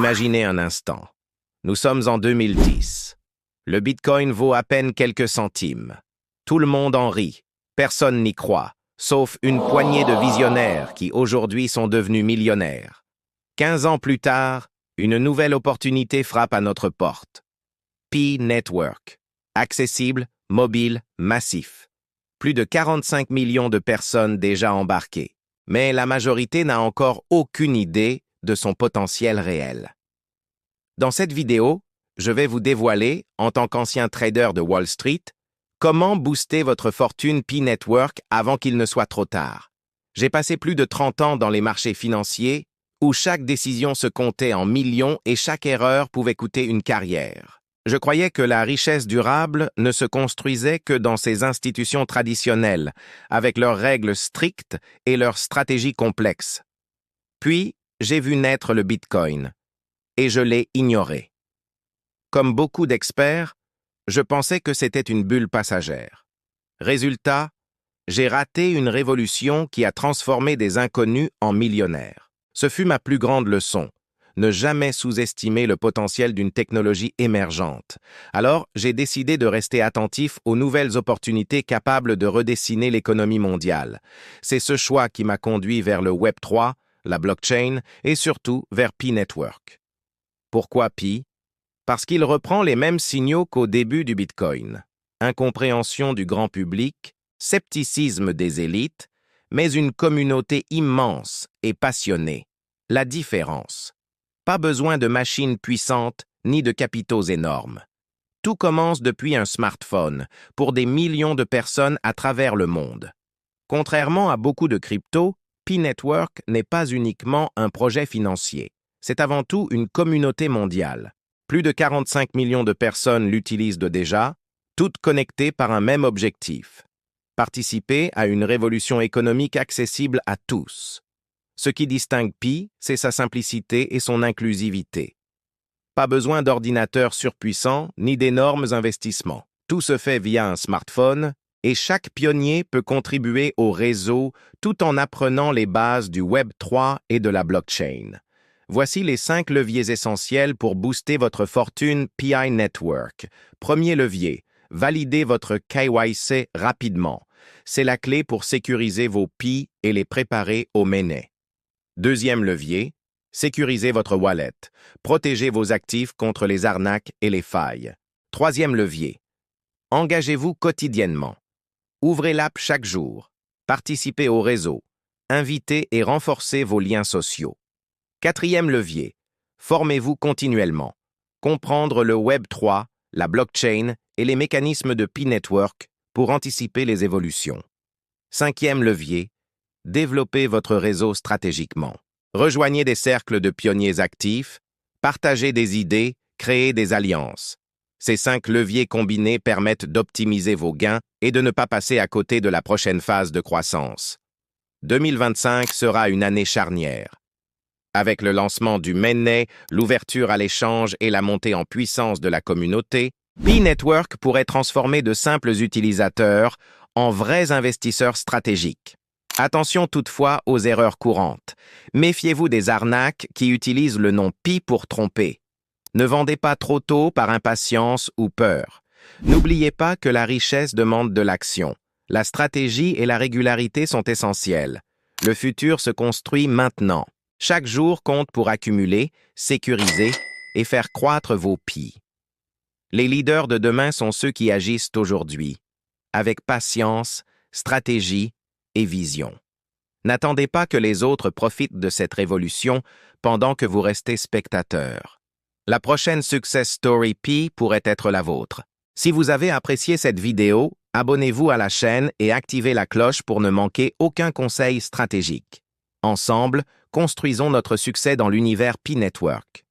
Imaginez un instant. Nous sommes en 2010. Le Bitcoin vaut à peine quelques centimes. Tout le monde en rit. Personne n'y croit, sauf une poignée de visionnaires qui aujourd'hui sont devenus millionnaires. 15 ans plus tard, une nouvelle opportunité frappe à notre porte. Pi Network. Accessible, mobile, massif. Plus de 45 millions de personnes déjà embarquées. Mais la majorité n'a encore aucune idée de son potentiel réel. Dans cette vidéo, je vais vous dévoiler, en tant qu'ancien trader de Wall Street, comment booster votre fortune Pi Network avant qu'il ne soit trop tard. J'ai passé plus de 30 ans dans les marchés financiers, où chaque décision se comptait en millions et chaque erreur pouvait coûter une carrière. Je croyais que la richesse durable ne se construisait que dans ces institutions traditionnelles, avec leurs règles strictes et leurs stratégies complexes. Puis, j'ai vu naître le Bitcoin, et je l'ai ignoré. Comme beaucoup d'experts, je pensais que c'était une bulle passagère. Résultat, j'ai raté une révolution qui a transformé des inconnus en millionnaires. Ce fut ma plus grande leçon. Ne jamais sous-estimer le potentiel d'une technologie émergente. Alors, j'ai décidé de rester attentif aux nouvelles opportunités capables de redessiner l'économie mondiale. C'est ce choix qui m'a conduit vers le Web3, la blockchain et surtout vers Pi Network. Pourquoi Pi? Parce qu'il reprend les mêmes signaux qu'au début du Bitcoin. Incompréhension du grand public, scepticisme des élites, mais une communauté immense et passionnée. La différence. Pas besoin de machines puissantes ni de capitaux énormes. Tout commence depuis un smartphone pour des millions de personnes à travers le monde. Contrairement à beaucoup de cryptos, Pi Network n'est pas uniquement un projet financier. C'est avant tout une communauté mondiale. Plus de 45 millions de personnes l'utilisent déjà, toutes connectées par un même objectif. Participer à une révolution économique accessible à tous. Ce qui distingue Pi, c'est sa simplicité et son inclusivité. Pas besoin d'ordinateurs surpuissants ni d'énormes investissements. Tout se fait via un smartphone et chaque pionnier peut contribuer au réseau tout en apprenant les bases du Web3 et de la blockchain. Voici les 5 leviers essentiels pour booster votre fortune Pi Network. Premier levier, validez votre KYC rapidement. C'est la clé pour sécuriser vos Pi et les préparer au mainnet. Deuxième levier, sécurisez votre wallet. Protégez vos actifs contre les arnaques et les failles. Troisième levier, engagez-vous quotidiennement. Ouvrez l'app chaque jour. Participez au réseau. Invitez et renforcez vos liens sociaux. Quatrième levier, formez-vous continuellement. Comprendre le Web3, la blockchain et les mécanismes de Pi Network pour anticiper les évolutions. Cinquième levier, développez votre réseau stratégiquement. Rejoignez des cercles de pionniers actifs, partagez des idées, créez des alliances. Ces 5 leviers combinés permettent d'optimiser vos gains et de ne pas passer à côté de la prochaine phase de croissance. 2025 sera une année charnière. Avec le lancement du mainnet, l'ouverture à l'échange et la montée en puissance de la communauté, Pi Network pourrait transformer de simples utilisateurs en vrais investisseurs stratégiques. Attention toutefois aux erreurs courantes. Méfiez-vous des arnaques qui utilisent le nom Pi pour tromper. Ne vendez pas trop tôt par impatience ou peur. N'oubliez pas que la richesse demande de l'action. La stratégie et la régularité sont essentielles. Le futur se construit maintenant. Chaque jour compte pour accumuler, sécuriser et faire croître vos Pi. Les leaders de demain sont ceux qui agissent aujourd'hui, avec patience, stratégie et vision. N'attendez pas que les autres profitent de cette révolution pendant que vous restez spectateur. La prochaine success story Pi pourrait être la vôtre. Si vous avez apprécié cette vidéo, abonnez-vous à la chaîne et activez la cloche pour ne manquer aucun conseil stratégique. Ensemble, construisons notre succès dans l'univers Pi Network.